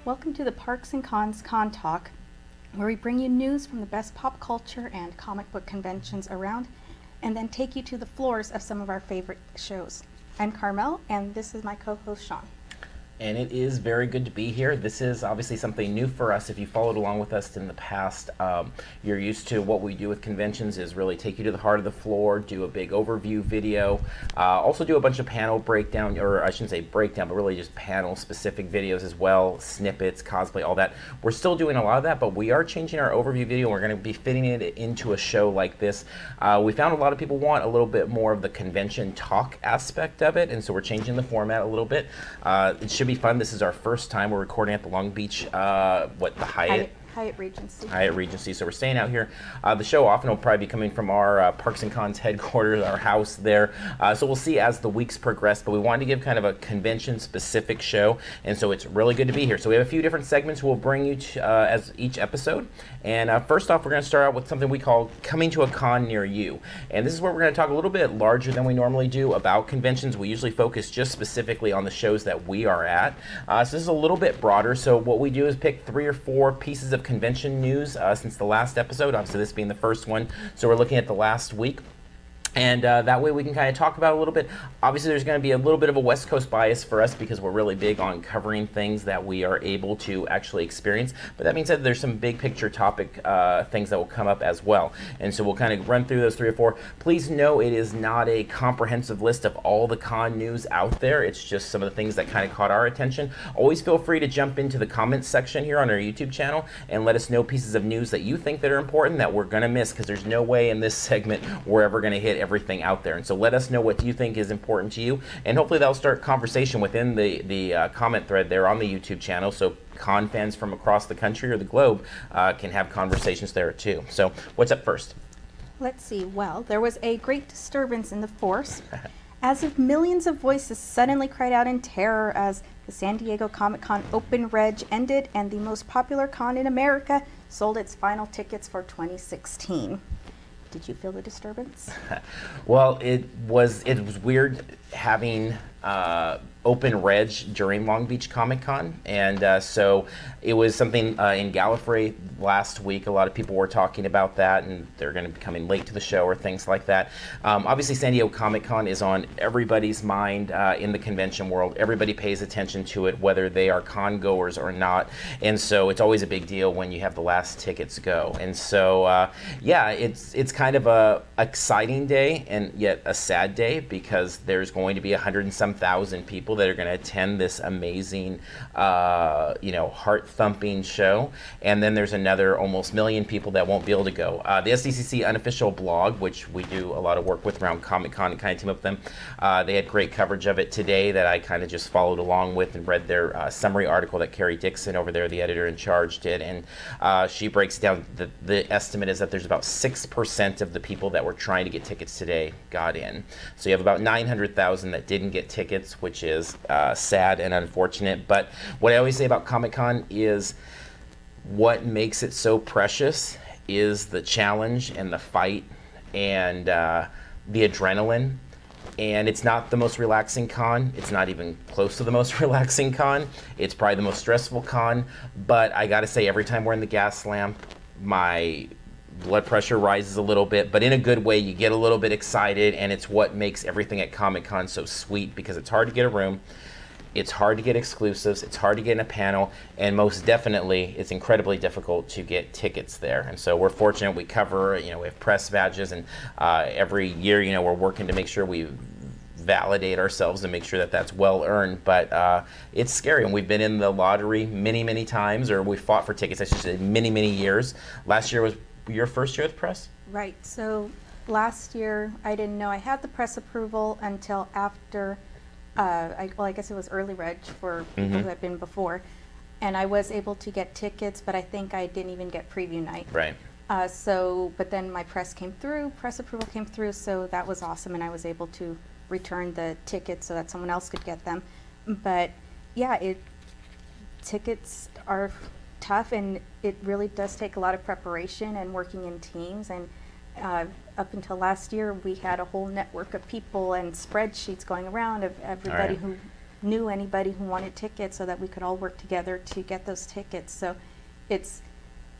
Welcome to the Parks and Cons Con Talk, where we bring you news from the best pop culture and comic book conventions around, and then take you to the floors of some of our favorite shows. I'm Carmel, and this is my co-host Sean. And it is very good to be here. This is obviously something new for us. If you followed along with us in the past, you're used to what we do with conventions is really take you to the heart of the floor, do a big overview video, also do a bunch of panel breakdown, or I shouldn't say breakdown, but really just panel specific videos as well, snippets, cosplay, all that. We're still doing a lot of that, but we are changing our overview video. We're going to be fitting it into a show like this. We found a lot of people want a little bit more of the convention talk aspect of it, and so we're changing the format a little bit. It should be fun. This is our first time we're recording at the Long Beach, the Hyatt? Hyatt Regency. Hyatt Regency. So we're staying out here. The show often will probably be coming from our Parks and Cons headquarters, our house there. So we'll see as the weeks progress, but we wanted to give kind of a convention-specific show, and so it's really good to be here. So we have a few different segments we'll bring you to, as each episode. And first off, we're going to start out with something we call Coming to a Con Near You. And this is where we're going to talk a little bit larger than we normally do about conventions. We usually focus just specifically on the shows that we are at. So this is a little bit broader. So what we do is pick 3 or 4 pieces of convention news since the last episode, obviously this being the first one. So we're looking at the last week. And that way we can kind of talk about it a little bit. Obviously there's going to be a little bit of a West Coast bias for us because we're really big on covering things that we are able to actually experience. But that being said, there's some big picture topic things that will come up as well. And so we'll kind of run through those 3 or 4. Please know it is not a comprehensive list of all the con news out there. It's just some of the things that kind of caught our attention. Always feel free to jump into the comments section here on our YouTube channel and let us know pieces of news that you think that are important that we're going to miss, because there's no way in this segment we're ever going to hit everything out there. And so let us know what you think is important to you, and hopefully that'll start conversation within the comment thread there on the YouTube channel, so con fans from across the country or the globe can have conversations there too. So what's up first? Let's see. Well, there was a great disturbance in the force as if millions of voices suddenly cried out in terror as the San Diego Comic-Con Open Reg ended and the most popular con in America sold its final tickets for 2016. Did you feel the disturbance? Well, it was weird having open reg during Long Beach Comic Con, and so it was something in Gallifrey last week. A lot of people were talking about that, and they're going to be coming late to the show or things like that. Obviously, San Diego Comic Con is on everybody's mind in the convention world. Everybody pays attention to it, whether they are con goers or not, and so it's always a big deal when you have the last tickets go. And so, yeah, it's kind of a exciting day and yet a sad day, because there's going to be 100 and some thousand people that are going to attend this amazing, heart-thumping show, and then there's another almost million people that won't be able to go. The SDCC unofficial blog, which we do a lot of work with around Comic-Con and kind of team up with them, they had great coverage of it today that I kind of just followed along with and read their summary article that Carrie Dixon over there, the editor in charge, did, and she breaks down the estimate is that there's about 6% of the people that were trying to get tickets today got in. So you have about 900,000 that didn't get tickets, which is sad and unfortunate. But what I always say about Comic-Con is what makes it so precious is the challenge and the fight and the adrenaline. And it's not the most relaxing con. It's not even close to the most relaxing con. It's probably the most stressful con. But I gotta say, every time we're in the gas lamp, my blood pressure rises a little bit, but in a good way. You get a little bit excited, and it's what makes everything at Comic-Con so sweet, because it's hard to get a room, it's hard to get exclusives, it's hard to get in a panel, and most definitely it's incredibly difficult to get tickets there. And so we're fortunate we cover, we have press badges, and every year, we're working to make sure we validate ourselves and make sure that that's well earned, but it's scary. And we've been in the lottery many times, or we fought for tickets, I should say, many years. Last year was your first year with press? Right. So last year I didn't know I had the press approval until after, I guess it was early reg for people who had been before, and I was able to get tickets, but I think I didn't even get preview night. Right. But then my press approval came through, so that was awesome, and I was able to return the tickets so that someone else could get them. But yeah, tickets are tough, and it really does take a lot of preparation and working in teams. And up until last year, we had a whole network of people and spreadsheets going around of everybody who knew anybody who wanted tickets so that we could all work together to get those tickets. So it's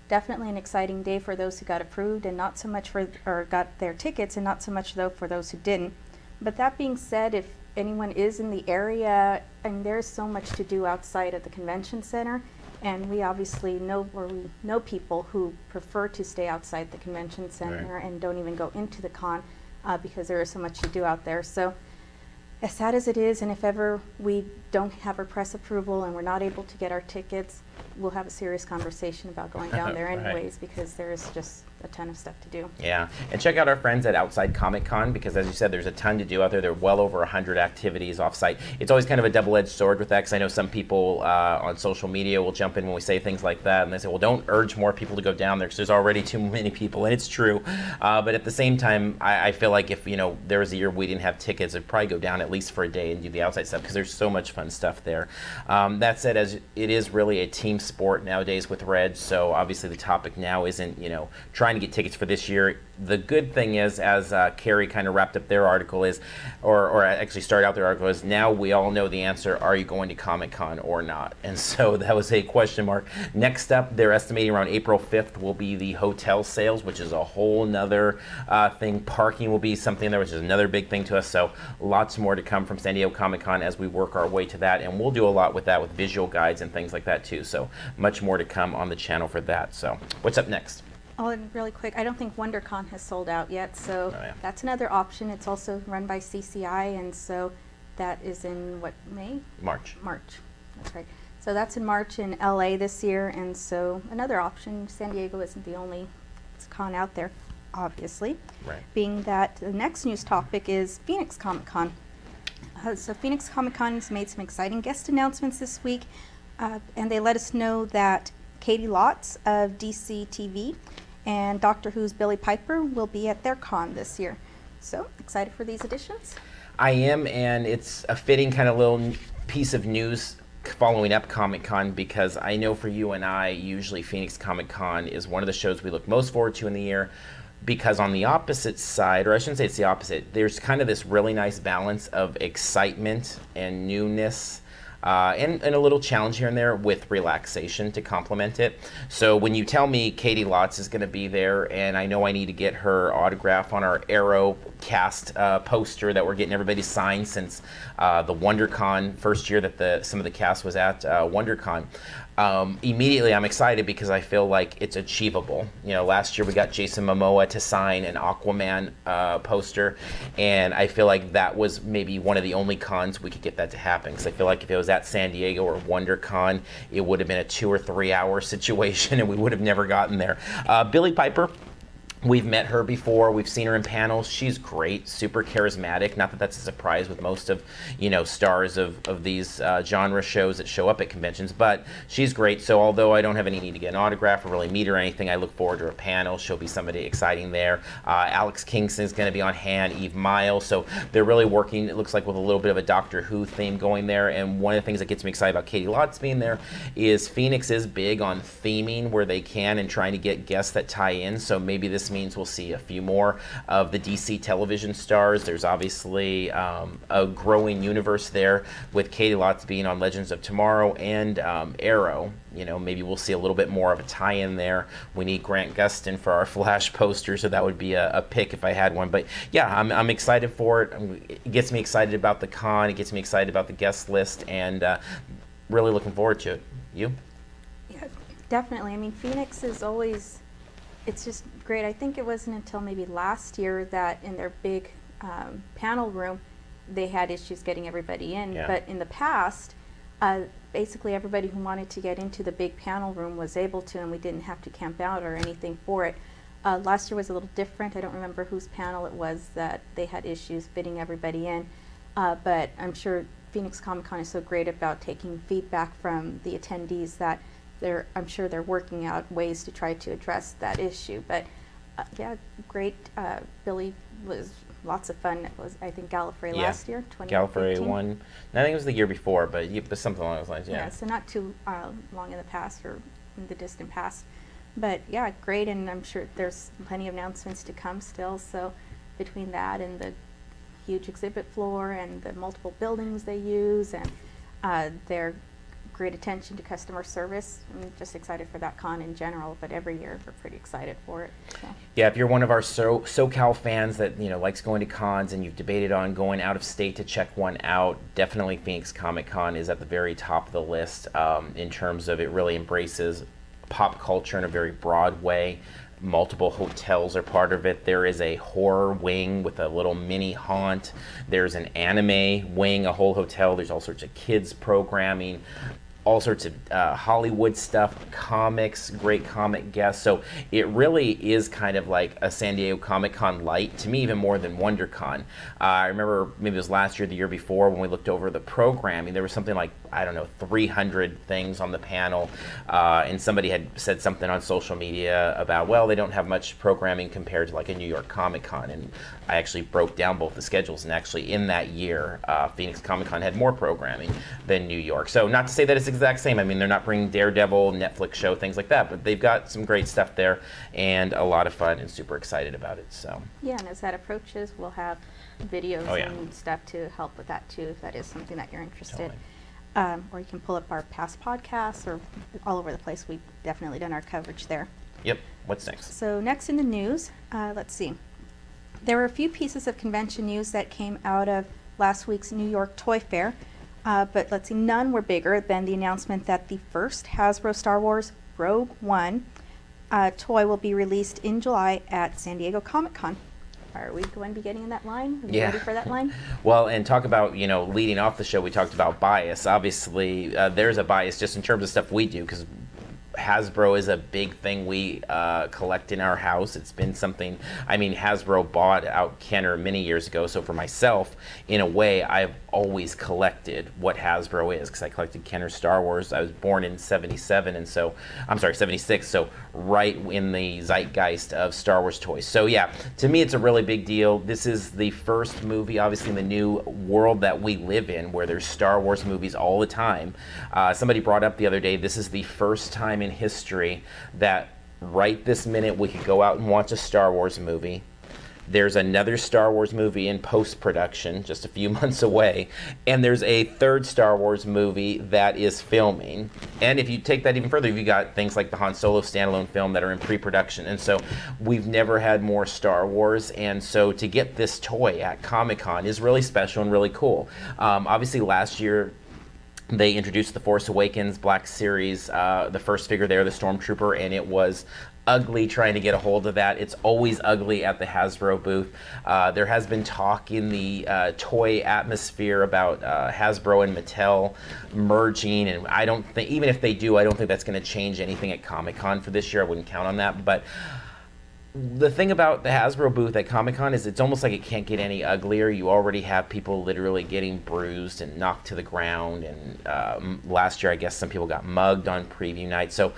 definitely an exciting day for those who got approved and not so much for, or got their tickets, and not so much though for those who didn't. But that being said, if anyone is in the area, and there's so much to do outside of the convention center, and we obviously know, or we know people who prefer to stay outside the convention center and don't even go into the con because there is so much to do out there. So as sad as it is, and if ever we don't have our press approval and we're not able to get our tickets, we'll have a serious conversation about going down there anyways, because there's just a ton of stuff to do. Yeah, and check out our friends at Outside Comic Con, because as you said, there's a ton to do out there. There are well over 100 activities off-site. It's always kind of a double-edged sword with that, because I know some people on social media will jump in when we say things like that, and they say, well, don't urge more people to go down there, because there's already too many people, and it's true. But at the same time, I feel like if, there was a year we didn't have tickets, I'd probably go down at least for a day and do the outside stuff, because there's so much fun stuff there. That said, as it is really a team sport nowadays with Red, so obviously the topic now isn't, trying to get tickets for this year. The good thing is, as Carrie kind of wrapped up their article is, or actually started out their article is, now we all know the answer, are you going to Comic-Con or not? And so that was a question mark. Next up, they're estimating around April 5th will be the hotel sales, which is a whole nother thing. Parking will be something there, which is another big thing to us. So lots more to come from San Diego Comic-Con as we work our way to that. And we'll do a lot with that, with visual guides and things like that too. So much more to come on the channel for that. So what's up next? Oh, and really quick, I don't think WonderCon has sold out yet, so that's another option. It's also run by CCI, and so that is in, what, May? March. March, that's right. So that's in March in LA this year, and so another option. San Diego isn't the only con out there, obviously. Right. Being that the next news topic is Phoenix Comic Con. So Phoenix Comic Con has made some exciting guest announcements this week, and they let us know that Katie Lotz of DC TV and Doctor Who's Billy Piper will be at their con this year. So, excited for these additions? I am, and it's a fitting kind of little piece of news following up Comic-Con, because I know for you and I, usually Phoenix Comic-Con is one of the shows we look most forward to in the year, because on the opposite side, or I shouldn't say it's the opposite, there's kind of this really nice balance of excitement and newness, and a little challenge here and there with relaxation to complement it. So when you tell me Katie Lotz is going to be there, and I know I need to get her autograph on our Arrow cast poster that we're getting everybody signed since the WonderCon first year that some of the cast was at WonderCon. Immediately I'm excited because I feel like it's achievable. Last year we got Jason Momoa to sign an Aquaman poster, and I feel like that was maybe one of the only cons we could get that to happen, because I feel like if it was at San Diego or WonderCon, it would have been a 2 or 3 hour situation and we would have never gotten there. Billy Piper, we've met her before. We've seen her in panels. She's great, super charismatic. Not that that's a surprise with most of, stars of these genre shows that show up at conventions, but she's great. So although I don't have any need to get an autograph or really meet her or anything, I look forward to her panel. She'll be somebody exciting there. Alex Kingston is going to be on hand, Eve Miles. So they're really working, it looks like, with a little bit of a Doctor Who theme going there. And one of the things that gets me excited about Katie Lotz being there is Phoenix is big on theming where they can and trying to get guests that tie in. So maybe this means we'll see a few more of the DC television stars. There's obviously a growing universe there with Katie Lotz being on Legends of Tomorrow and Arrow. Maybe we'll see a little bit more of a tie-in there. We need Grant Gustin for our Flash poster, so that would be a pick if I had one. But yeah, I'm excited for it. It gets me excited about the con. It gets me excited about the guest list, and really looking forward to it. You? Yeah, definitely. I mean, Phoenix is always, it's just great. I think it wasn't until maybe last year that in their big panel room, they had issues getting everybody in. Yeah. But in the past, basically everybody who wanted to get into the big panel room was able to, and we didn't have to camp out or anything for it. Last year was a little different. I don't remember whose panel it was that they had issues fitting everybody in. But I'm sure Phoenix Comic Con is so great about taking feedback from the attendees that I'm sure they're working out ways to try to address that issue. But yeah, great. Billy was lots of fun. It was, I think, Gallifrey last year, 2015. Gallifrey won. I think it was the year before, but something along those lines. Yeah, so not too long in the past or in the distant past. But yeah, great, and I'm sure there's plenty of announcements to come still. So between that and the huge exhibit floor and the multiple buildings they use, and Their great attention to customer service. I'm just excited for that con in general, but every year we're pretty excited for it. So. Yeah, if you're one of our SoCal fans that likes going to cons and you've debated on going out of state to check one out, definitely Phoenix Comic Con is at the very top of the list in terms of it really embraces pop culture in a very broad way. Multiple hotels are part of it. There is a horror wing with a little mini haunt. There's an anime wing, a whole hotel. There's all sorts of kids programming, all sorts of Hollywood stuff, comics, great comic guests. So it really is kind of like a San Diego Comic-Con light, to me even more than WonderCon. I remember maybe it was last year, the year before, when we looked over the programming, there was something like, I don't know, 300 things on the panel, and somebody had said something on social media about, well, they don't have much programming compared to like a New York Comic-Con, and I actually broke down both the schedules, and actually in that year, Phoenix Comic-Con had more programming than New York. So not to say that it's exact same. I mean, they're not bringing Daredevil, Netflix show, things like that, but they've got some great stuff there and a lot of fun, and super excited about it. So yeah, and as that approaches, we'll have videos Oh, yeah. and stuff to help with that too, if that is something that you're interested. Totally. Or you can pull up our past podcasts or all over the place. We've definitely done our coverage there. Yep. What's next? So next in the news, let's see. There were a few pieces of convention news that came out of last week's New York Toy Fair, but let's see, none were bigger than the announcement that the first Hasbro Star Wars Rogue One toy will be released in July at San Diego Comic-Con. Are we going to be getting in that line? Are you ready for that line? Well, and talk about, leading off the show, we talked about bias. Obviously, there's a bias just in terms of stuff we do, because Hasbro is a big thing we collect in our house. It's been something, Hasbro bought out Kenner many years ago, so for myself, in a way, I've always collected what Hasbro is, because I collected Kenner Star Wars. I was born in 77, and so, 76, so right in the zeitgeist of Star Wars toys. So yeah, to me it's a really big deal. This is the first movie, obviously, in the new world that we live in, where there's Star Wars movies all the time. Somebody brought up the other day, this is the first time in history that right this minute we could go out and watch a Star Wars movie. There's another Star Wars movie in post-production, just a few months away, and there's a third Star Wars movie that is filming. And if you take that even further, you've got things like the Han Solo standalone film that are in pre-production. And so we've never had more Star Wars, and so to get this toy at Comic-Con is really special and really cool. Obviously last year, they introduced the Force Awakens Black Series, the first figure there, the Stormtrooper, and it was ugly trying to get a hold of that. It's always ugly at the Hasbro booth. There has been talk in the toy atmosphere about Hasbro and Mattel merging, and I don't think, even if they do, I don't think that's going to change anything at Comic-Con for this year. I wouldn't count on that, but the thing about the Hasbro booth at Comic-Con is it's almost like it can't get any uglier. You already have people literally getting bruised and knocked to the ground, and last year I guess some people got mugged on preview night. So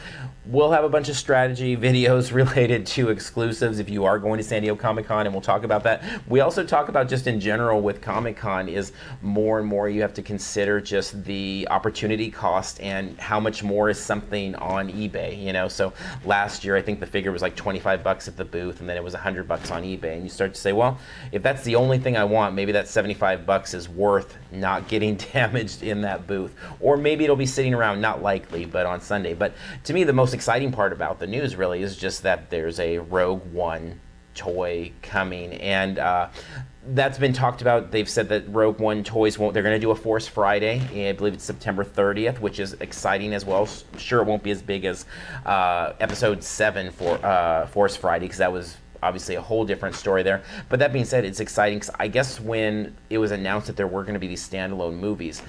we'll have a bunch of strategy videos related to exclusives if you are going to San Diego Comic-Con, and we'll talk about that. We also talk about just in general with Comic-Con is more and more you have to consider just the opportunity cost and how much more is something on eBay, So last year I think the figure was like $25 at the booth, and then it was $100 on eBay, and you start to say, well, if that's the only thing I want, maybe that $75 is worth not getting damaged in that booth, or maybe it'll be sitting around, not likely, but on Sunday. But to me, the most exciting part about the news really is just that there's a Rogue One toy coming, and that's been talked about. They've said that Rogue One toys they're going to do a Force Friday. I believe it's September 30th, which is exciting as well. Sure, it won't be as big as Episode 7 for Force Friday, because that was obviously a whole different story there. But that being said, it's exciting because I guess when it was announced that there were going to be these standalone movies,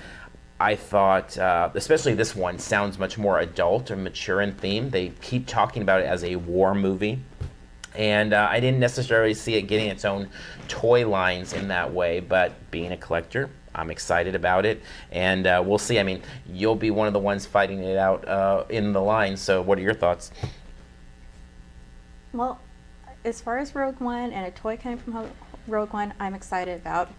I thought, especially this one, sounds much more adult and mature in theme. They keep talking about it as a war movie. And I didn't necessarily see it getting its own toy lines in that way, but being a collector, I'm excited about it, and we'll see. You'll be one of the ones fighting it out in the line, so what are your thoughts? Well, as far as Rogue One and a toy coming from Rogue One, I'm excited about.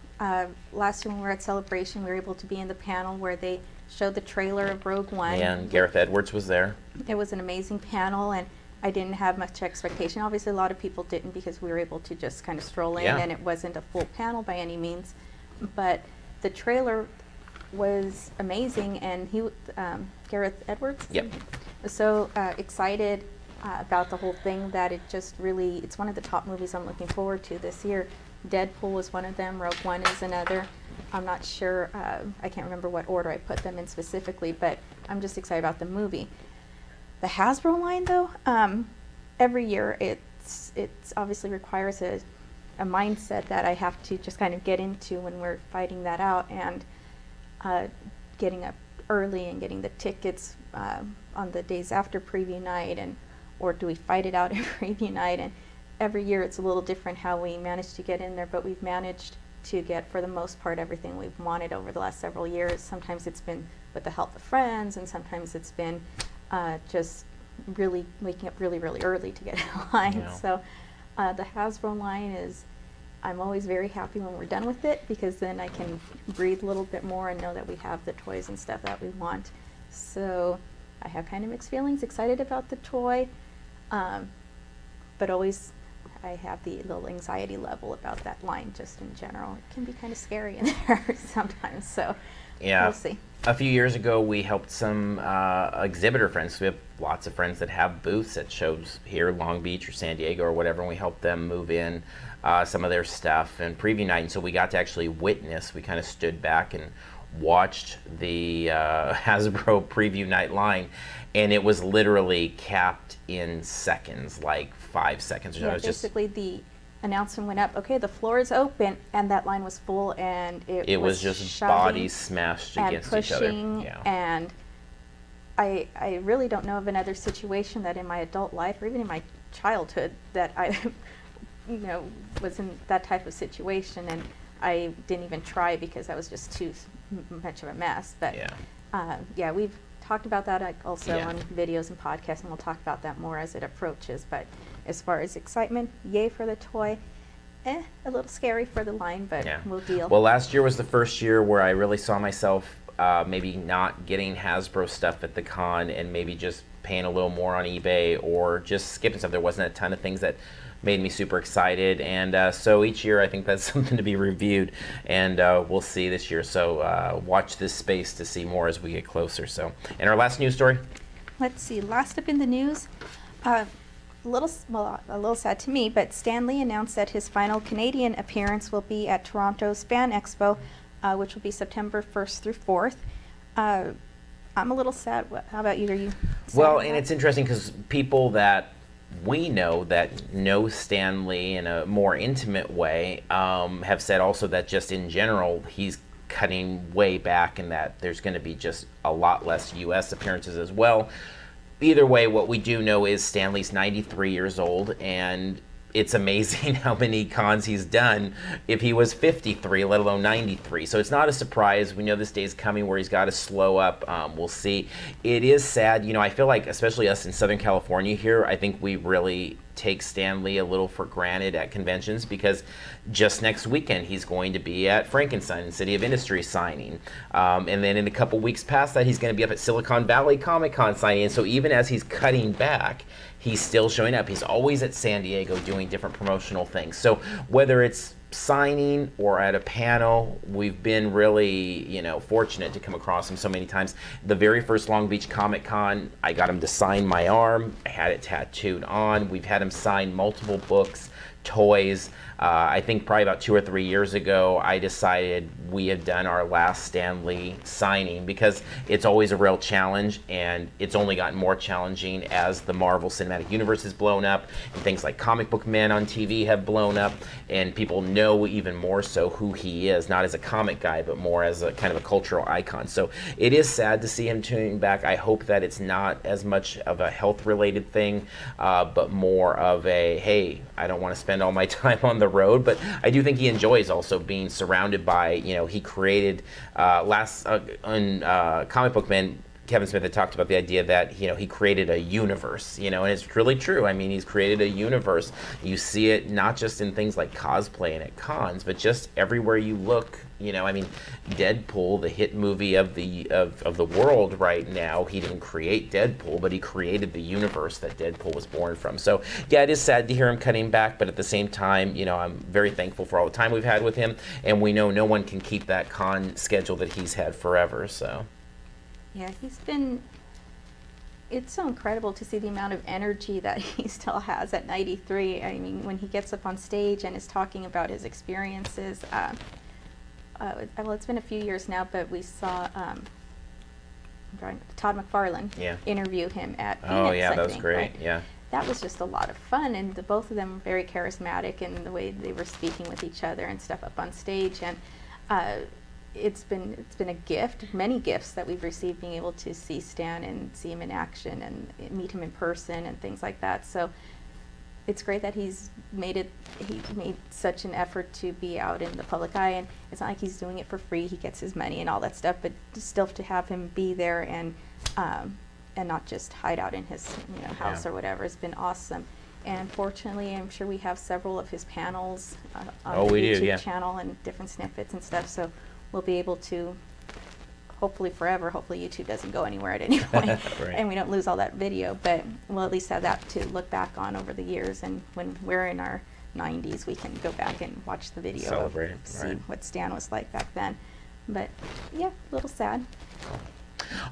Last year when we were at Celebration, we were able to be in the panel where they showed the trailer of Rogue One. And Gareth Edwards was there. It was an amazing panel, and I didn't have much expectation. Obviously, a lot of people didn't, because we were able to just kind of stroll in, Yeah. and it wasn't a full panel by any means. But the trailer was amazing, and Gareth Edwards. Yep. Was so excited about the whole thing that it's one of the top movies I'm looking forward to this year. Deadpool was one of them. Rogue One is another. I'm not sure. I can't remember what order I put them in specifically, but I'm just excited about the movie. The Hasbro line, though, every year it's obviously requires a mindset that I have to just kind of get into when we're fighting that out, and getting up early and getting the tickets on the days after preview night, or do we fight it out at preview night? And every year it's a little different how we manage to get in there, but we've managed to get, for the most part, everything we've wanted over the last several years. Sometimes it's been with the help of friends, and sometimes it's been just really waking up really, really early to get in line. Yeah. So the Hasbro line is, I'm always very happy when we're done with it, because then I can breathe a little bit more and know that we have the toys and stuff that we want. So I have kind of mixed feelings, excited about the toy, but always I have the little anxiety level about that line just in general. It can be kind of scary in there sometimes, so Yeah. we'll see. A few years ago, we helped some exhibitor friends. We have lots of friends that have booths at shows here, Long Beach or San Diego or whatever, and we helped them move in some of their stuff and preview night. And so we got to actually witness. We kind of stood back and watched the Hasbro preview night line, and it was literally capped in seconds, like 5 seconds. Yeah, It was basically the announcement went up, okay, the floor is open, and that line was full, and it was just shoving bodies smashed and against each other. pushing, Yeah. and I really don't know of another situation that in my adult life, or even in my childhood, that I was in that type of situation, and I didn't even try because I was just too much of a mess. But Yeah. we've talked about that also Yeah. on videos and podcasts, and we'll talk about that more as it approaches. But as far as excitement, yay for the toy. A little scary for the line, but Yeah. we'll deal. Well, last year was the first year where I really saw myself maybe not getting Hasbro stuff at the con, and maybe just paying a little more on eBay, or just skipping stuff. There wasn't a ton of things that made me super excited, and so each year I think that's something to be reviewed, and we'll see this year. So watch this space to see more as we get closer. So, and our last news story. Let's see. Last up in the news, a little sad to me, but Stan Lee announced that his final Canadian appearance will be at Toronto's Fan Expo, which will be September 1st through 4th. I'm a little sad. How about you? Are you sad Well, about and that? it's interesting because people that we know that know Stan Lee in a more intimate way have said also that just in general he's cutting way back, and that there's going to be just a lot less U.S. appearances as well. Either way, what we do know is Stan Lee's 93 years old, and it's amazing how many cons he's done if he was 53, let alone 93. So it's not a surprise. We know this day's coming where he's got to slow up. We'll see. It is sad. I feel like, especially us in Southern California here, I think we really take Stan Lee a little for granted at conventions, because just next weekend he's going to be at Frankenstein and City of Industry signing. And then in a couple weeks past that, he's going to be up at Silicon Valley Comic-Con signing. And so even as he's cutting back, he's still showing up. He's always at San Diego doing different promotional things. So whether it's signing or at a panel, we've been really, fortunate to come across him so many times. The very first Long Beach Comic Con, I got him to sign my arm. I had it tattooed on. We've had him sign multiple books, toys. I think probably about 2 or 3 years ago, I decided we had done our last Stan Lee signing, because it's always a real challenge, and it's only gotten more challenging as the Marvel Cinematic Universe has blown up, and things like Comic Book Man on TV have blown up, and people know even more so who he is, not as a comic guy, but more as a kind of a cultural icon. So it is sad to see him tuning back. I hope that it's not as much of a health-related thing, but more of a, hey, I don't want to spend all my time on the road. But I do think he enjoys also being surrounded by, he created on Comic Book Man, Kevin Smith had talked about the idea that, you know, he created a universe, you know, and it's really true. I mean, he's created a universe. You see it not just in things like cosplay and at cons, but just everywhere you look. You know, I mean, Deadpool, the hit movie of the world right now, he didn't create Deadpool, but he created the universe that Deadpool was born from. So, yeah, it is sad to hear him cutting back, but at the same time, you know, I'm very thankful for all the time we've had with him, and we know no one can keep that con schedule that he's had forever, so. Yeah, it's so incredible to see the amount of energy that he still has at 93. I mean, when he gets up on stage and is talking about his experiences, well, it's been a few years now, but we saw Todd McFarlane interview him at Phoenix, oh, yeah, I that was think, great, right? yeah. That was just a lot of fun, and both of them very charismatic in the way they were speaking with each other and stuff up on stage, and it's been a gift, many gifts that we've received, being able to see Stan and see him in action and meet him in person and things like that. So it's great that he made such an effort to be out in the public eye, and it's not like he's doing it for free. He gets his money and all that stuff, but still to have him be there and not just hide out in his house or whatever has been awesome. And fortunately, I'm sure we have several of his panels on the YouTube channel and different snippets and stuff, so we'll be able to, hopefully forever, hopefully YouTube doesn't go anywhere at any point, right. And we don't lose all that video, but we'll at least have that to look back on over the years, and when we're in our 90s, we can go back and watch the video, celebrate, see what Stan was like back then. But yeah, a little sad.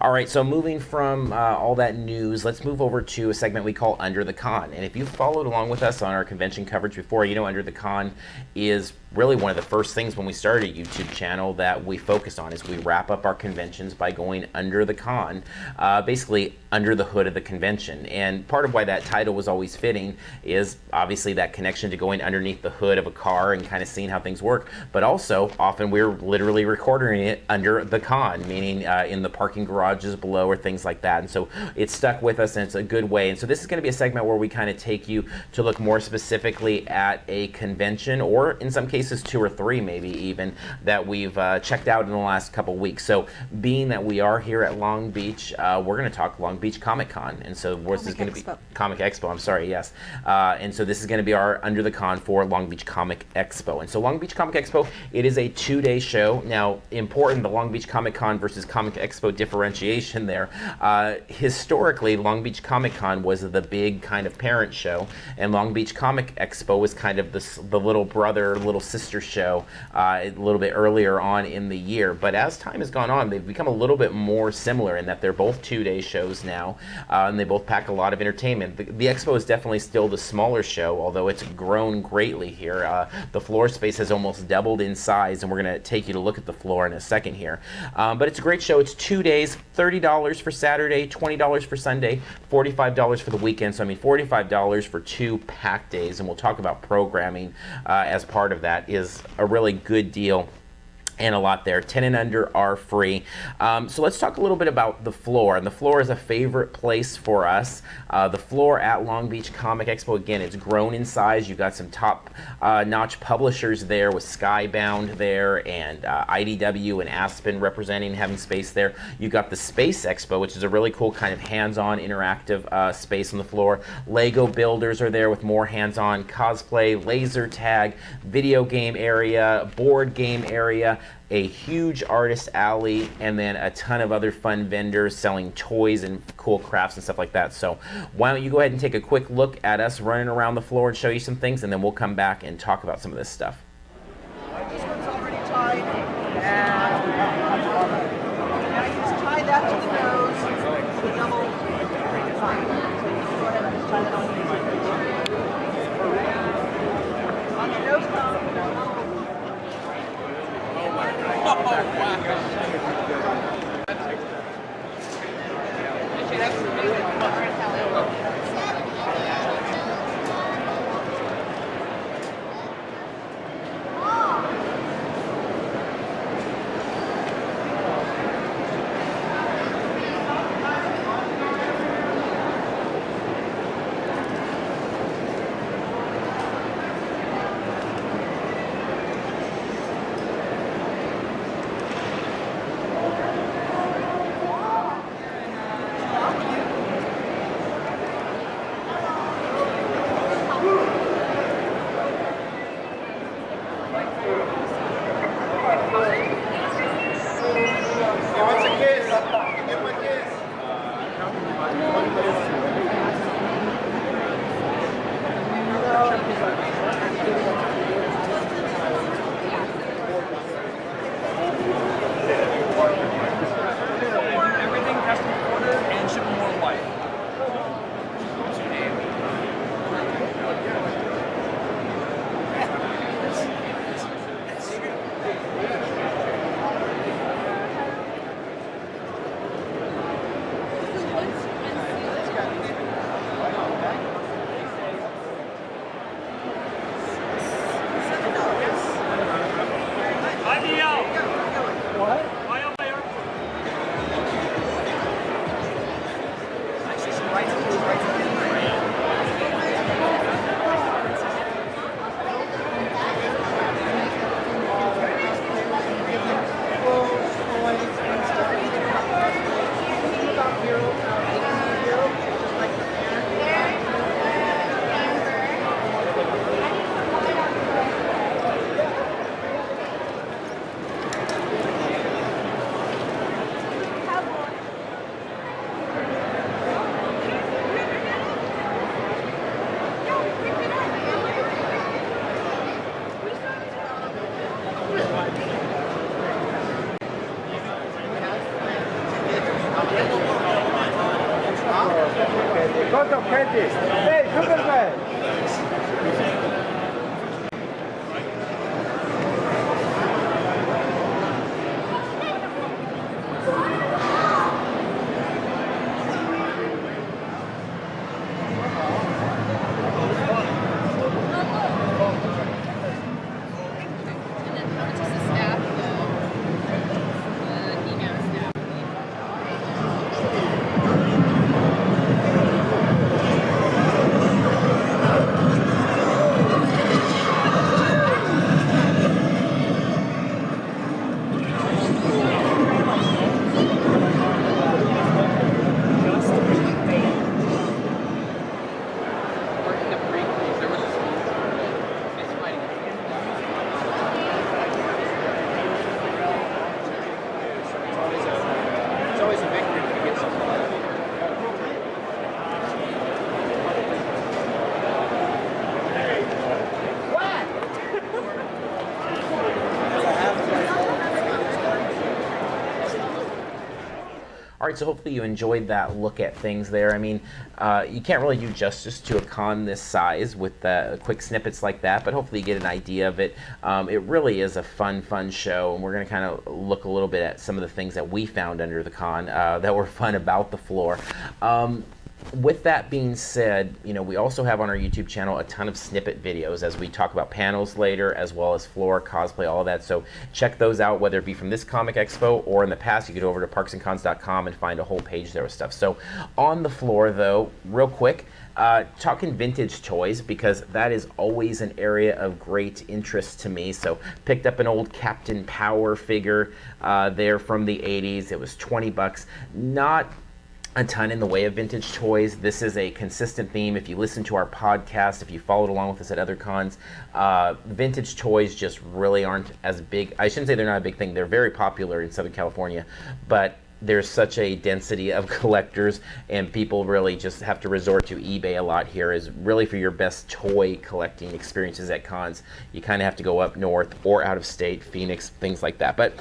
All right, so moving from all that news, let's move over to a segment we call Under the Con. And if you've followed along with us on our convention coverage before, you know Under the Con is really one of the first things when we started a YouTube channel that we focus on is we wrap up our conventions by going under the con, basically under the hood of the convention. And part of why that title was always fitting is obviously that connection to going underneath the hood of a car and kind of seeing how things work, but also often we're literally recording it under the con, meaning in the parking garages below or things like that. And so it's stuck with us, and it's a good way. And so this is going to be a segment where we kind of take you to look more specifically at a convention, or in some cases 2 or 3 maybe even, that we've checked out in the last couple weeks. So being that we are here at Long Beach, we're going to talk Long Beach Comic Con. And so this is going to be Comic Expo, I'm sorry, yes. And so this is going to be our Under the Con for Long Beach Comic Expo. And so Long Beach Comic Expo, it is a 2-day show. Now, important, the Long Beach Comic Con versus Comic Expo differentiation there. Historically, Long Beach Comic Con was the big kind of parent show, and Long Beach Comic Expo was kind of the little brother, little sister show a little bit earlier on in the year. But as time has gone on, they've become a little bit more similar in that they're both 2-day shows now, and they both pack a lot of entertainment. The Expo is definitely still the smaller show, although it's grown greatly here. The floor space has almost doubled in size, and we're going to take you to look at the floor in a second here. But it's a great show. It's 2 days, $30 for Saturday, $20 for Sunday, $45 for the weekend. So I mean $45 for 2 packed days, and we'll talk about programming as part of that. Is a really good deal. And a lot there. 10 and under are free. So let's talk a little bit about the floor. And the floor is a favorite place for us. The floor at Long Beach Comic Expo, again, it's grown in size. You've got some top-notch publishers there with Skybound there, and IDW and Aspen representing, having space there. You've got the Space Expo, which is a really cool kind of hands-on interactive space on the floor. Lego builders are there with more hands-on cosplay, laser tag, video game area, board game area, a huge artist alley, and then a ton of other fun vendors selling toys and cool crafts and stuff like that. So why don't you go ahead and take a quick look at us running around the floor and show you some things, and then we'll come back and talk about some of this stuff. This one's already tied, and now you just tie that to the nose with a double tie. Go ahead and just tie that on the nose cone. lot of candy. Hey, Superman! All right, so hopefully you enjoyed that look at things there. I mean, you can't really do justice to a con this size with quick snippets like that, but hopefully you get an idea of it. It really is a fun show, and we're going to kind of look a little bit at some of the things that we found under the con that were fun about the floor. With that being said, you know, we also have on our YouTube channel a ton of snippet videos as we talk about panels later, as well as floor, cosplay, all of that. So check those out, whether it be from this Comic Expo or in the past. You could go over to parksandcons.com and find a whole page there with stuff. So on the floor, though, real quick, talking vintage toys, because that is always an area of great interest to me. So picked up an old Captain Power figure there from the 80s. It was 20 bucks. Not a ton in the way of vintage toys. This is a consistent theme. If you listen to our podcast, if you followed along with us at other cons, vintage toys just really aren't as big. I shouldn't say they're not a big thing. They're very popular in Southern California, but there's such a density of collectors, and people really just have to resort to eBay a lot here. Is really for your best toy collecting experiences at cons. You kind of have to go up north or out of state, Phoenix, things like that. But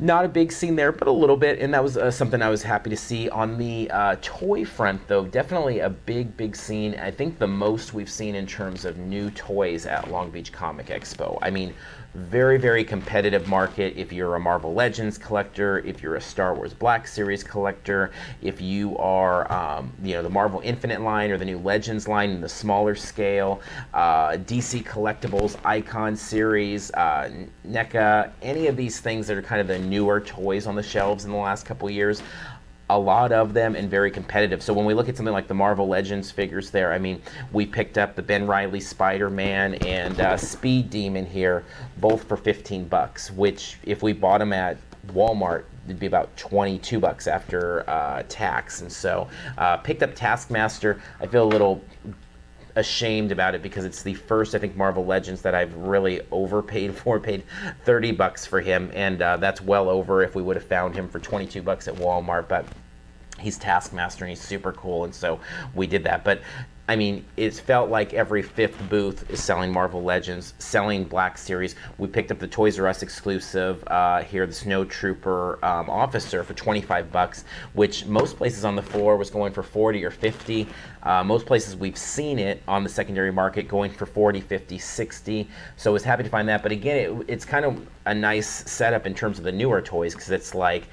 not a big scene there, but a little bit, and that was something I was happy to see. On the toy front, though, definitely a big scene. I think the most we've seen in terms of new toys at Long Beach Comic Expo. I mean, very competitive market. If you're a Marvel Legends collector, if you're a Star Wars Black Series collector, if you are you know, the Marvel Infinite line or the new Legends line in the smaller scale, DC Collectibles, Icon Series, NECA, any of these things that are kind of the newer toys on the shelves in the last couple years, a lot of them, and very competitive. So when we look at something like the Marvel Legends figures there, I mean, we picked up the Ben Reilly Spider-Man and Speed Demon here, both for 15 bucks, which if we bought them at Walmart, it'd be about 22 bucks after tax. And so picked up Taskmaster. I feel a little ashamed about it because it's the first, I think, Marvel Legends that I've really overpaid for. Paid 30 bucks for him, and that's well over if we would have found him for 22 bucks at Walmart. But he's Taskmaster and he's super cool, and so we did that. But I mean, it felt like every fifth booth is selling Marvel Legends, selling Black Series. We picked up the Toys R Us exclusive here, the Snow Trooper Officer for 25 bucks, which most places on the floor was going for 40 or 50. Most places we've seen it on the secondary market going for 40, 50, 60. So I was happy to find that. But again, it's kind of a nice setup in terms of the newer toys, because it's like,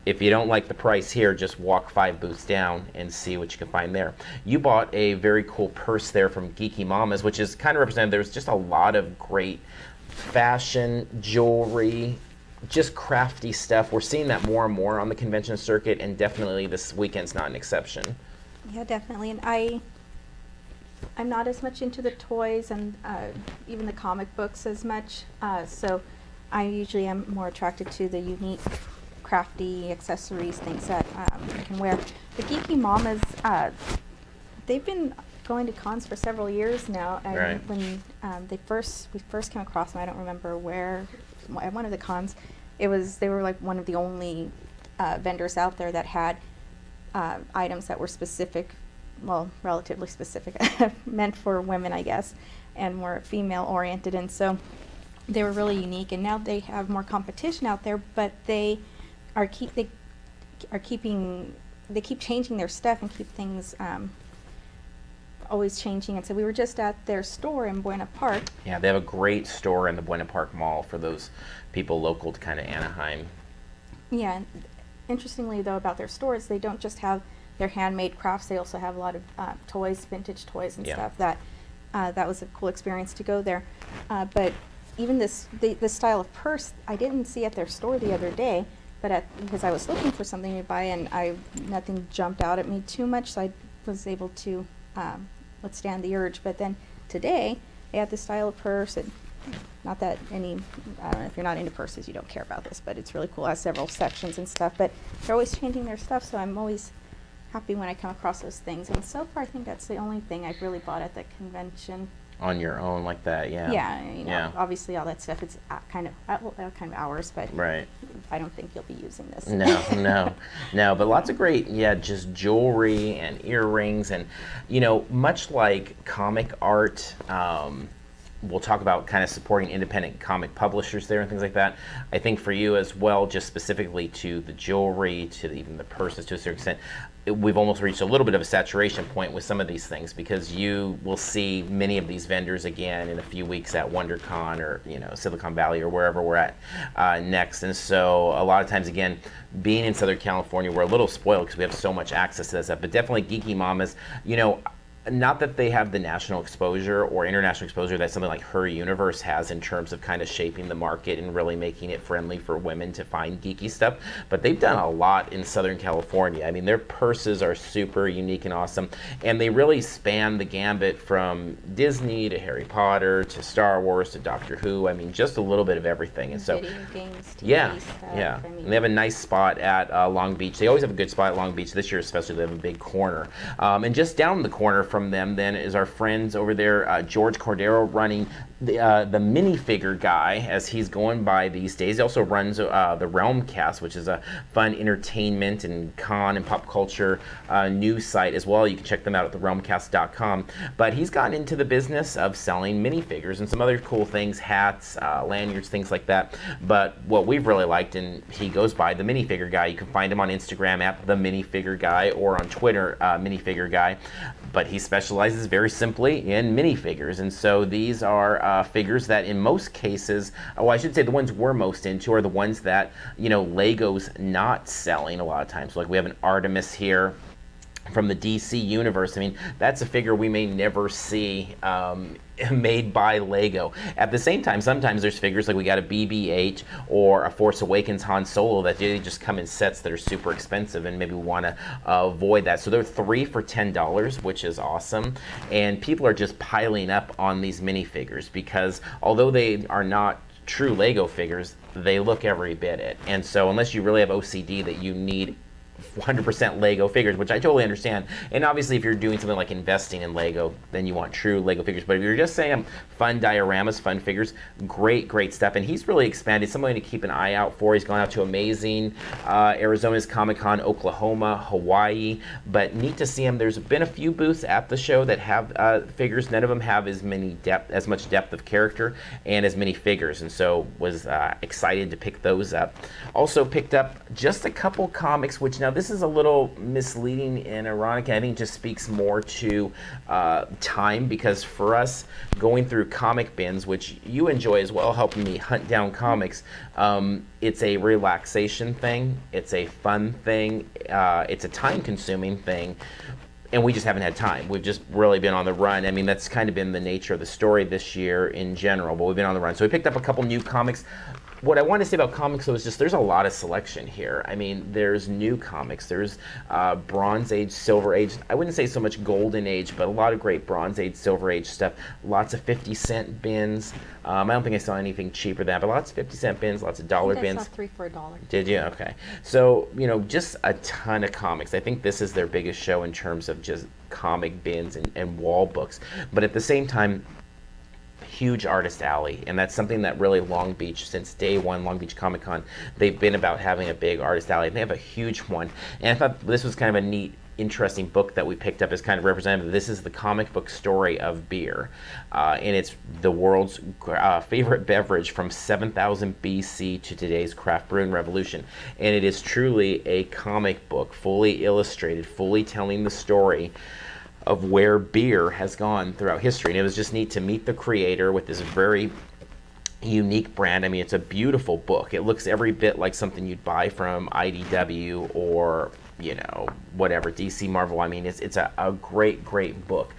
if you don't like the price here, just walk 5 booths down and see what you can find there. You bought a very cool purse there from Geeky Mamas, which is kind of represented. There's just a lot of great fashion, jewelry, just crafty stuff. We're seeing that more and more on the convention circuit, and definitely this weekend's not an exception. Yeah, definitely. And I'm not as much into the toys and even the comic books as much. So I usually am more attracted to the unique, crafty accessories, things that you can wear. The Geeky Mamas, they've been going to cons for several years now. And right. When we first came across them, I don't remember where, at one of the cons, they were like one of the only vendors out there that had items that were specific, well, relatively specific, meant for women, I guess, and more female oriented. And so they were really unique. And now they have more competition out there, but they keep changing their stuff and keep things always changing. And so we were just at their store in Buena Park. Yeah, they have a great store in the Buena Park Mall for those people local to kind of Anaheim. Yeah, and interestingly though about their stores, they don't just have their handmade crafts. They also have a lot of toys, vintage toys and Yeah. stuff. That was a cool experience to go there. But even this style of purse, I didn't see at their store the other day. But because I was looking for something to buy and nothing jumped out at me too much, so I was able to withstand the urge. But then today, they had this style of purse, and not that I don't know, if you're not into purses, you don't care about this, but it's really cool. It has several sections and stuff, but they're always changing their stuff, so I'm always happy when I come across those things. And so far, I think that's the only thing I've really bought at the convention. On your own like that, yeah. Yeah, you know, Yeah. obviously all that stuff, it's kind of ours, but Right. I don't think you'll be using this. No, but lots of great, just jewelry and earrings, and much like comic art. We'll talk about kind of supporting independent comic publishers there and things like that. I think for you as well, just specifically to the jewelry, to even the purses to a certain extent, we've almost reached a little bit of a saturation point with some of these things, because you will see many of these vendors again in a few weeks at WonderCon or Silicon Valley or wherever we're at next. And so a lot of times, again, being in Southern California, we're a little spoiled because we have so much access to that stuff. But definitely Geeky Mamas, not that they have the national exposure or international exposure that something like Her Universe has in terms of kind of shaping the market and really making it friendly for women to find geeky stuff, but they've done a lot in Southern California. I mean, their purses are super unique and awesome, and they really span the gambit from Disney to Harry Potter to Star Wars to Doctor Who. I mean, just a little bit of everything. And so, Video games, TV yeah, stuff. yeah. I mean, And they have a nice spot at Long Beach. They always have a good spot at Long Beach. This year especially, they have a big corner. And just down the corner from them then is our friends over there, George Cordero, running the minifigure guy, as he's going by these days. He also runs the Realm Cast, which is a fun entertainment and con and pop culture news site as well. You can check them out at therealmcast.com. But he's gotten into the business of selling minifigures and some other cool things, hats, lanyards, things like that. But what we've really liked, and he goes by the minifigure guy. You can find him on Instagram at the minifigure guy, or on Twitter, minifigure guy. But he specializes very simply in minifigures, and so these are figures that in most cases, I should say the ones we're most into are the ones that Lego's not selling a lot of times. Like we have an Artemis here from the DC universe. I mean, that's a figure we may never see made by Lego. At the same time, sometimes there's figures like we got a BB-8 or a Force Awakens Han Solo that they just come in sets that are super expensive, and maybe we want to avoid that. So they're 3 for $10, which is awesome. And people are just piling up on these minifigures because although they are not true Lego figures, they look every bit it. And so unless you really have OCD that you need 100% Lego figures, which I totally understand. And obviously, if you're doing something like investing in Lego, then you want true Lego figures. But if you're just saying fun dioramas, fun figures, great stuff. And he's really expanded. Somebody to keep an eye out for. He's gone out to Amazing, Arizona's Comic-Con, Oklahoma, Hawaii. But neat to see him. There's been a few booths at the show that have figures. None of them have as much depth of character and as many figures. And so was excited to pick those up. Also picked up just a couple comics, which now this is a little misleading and ironic. I think it just speaks more to time, because for us going through comic bins, which you enjoy as well, helping me hunt down comics, it's a relaxation thing, it's a fun thing, it's a time-consuming thing. And we just haven't had time. We've just really been on the run. I mean, that's kind of been the nature of the story this year in general, but we've been on the run. So we picked up a couple new comics. What I want to say about comics, though, is just there's a lot of selection here. I mean, there's new comics. There's Bronze Age, Silver Age. I wouldn't say so much Golden Age, but a lot of great Bronze Age, Silver Age stuff. Lots of 50-cent bins. I don't think I saw anything cheaper than that, but lots of 50-cent bins, lots of dollar bins. I saw 3 for $1. Did you? Okay. So, just a ton of comics. I think this is their biggest show in terms of just comic bins and wall books. But at the same time, huge artist alley, and that's something that really Long Beach, since day one, Long Beach Comic Con, they've been about having a big artist alley. They have a huge one, and I thought this was kind of a neat, interesting book that we picked up as kind of representative. This is the comic book story of beer, and it's the world's favorite beverage from 7,000 BC to today's craft brewing revolution, and it is truly a comic book, fully illustrated, fully telling the story of where beer has gone throughout history. And it was just neat to meet the creator with this very unique brand. I mean, it's a beautiful book. It looks every bit like something you'd buy from IDW or, you know, whatever, DC, Marvel. I mean, it's a great, great book.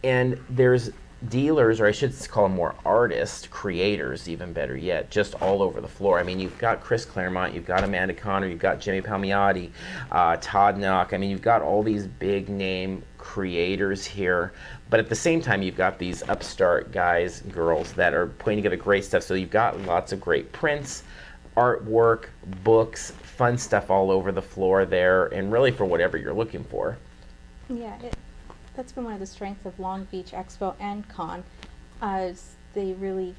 And there's dealers, or I should call them more artists, creators, even better yet, just all over the floor. I mean, you've got Chris Claremont, you've got Amanda Connor, you've got Jimmy Palmiotti, Todd Knock. I mean, you've got all these big name creators here, but at the same time, you've got these upstart guys, girls that are putting together great stuff. So you've got lots of great prints, artwork, books, fun stuff all over the floor there, and really for whatever you're looking for. Yeah, that's been one of the strengths of Long Beach Expo and Con. They really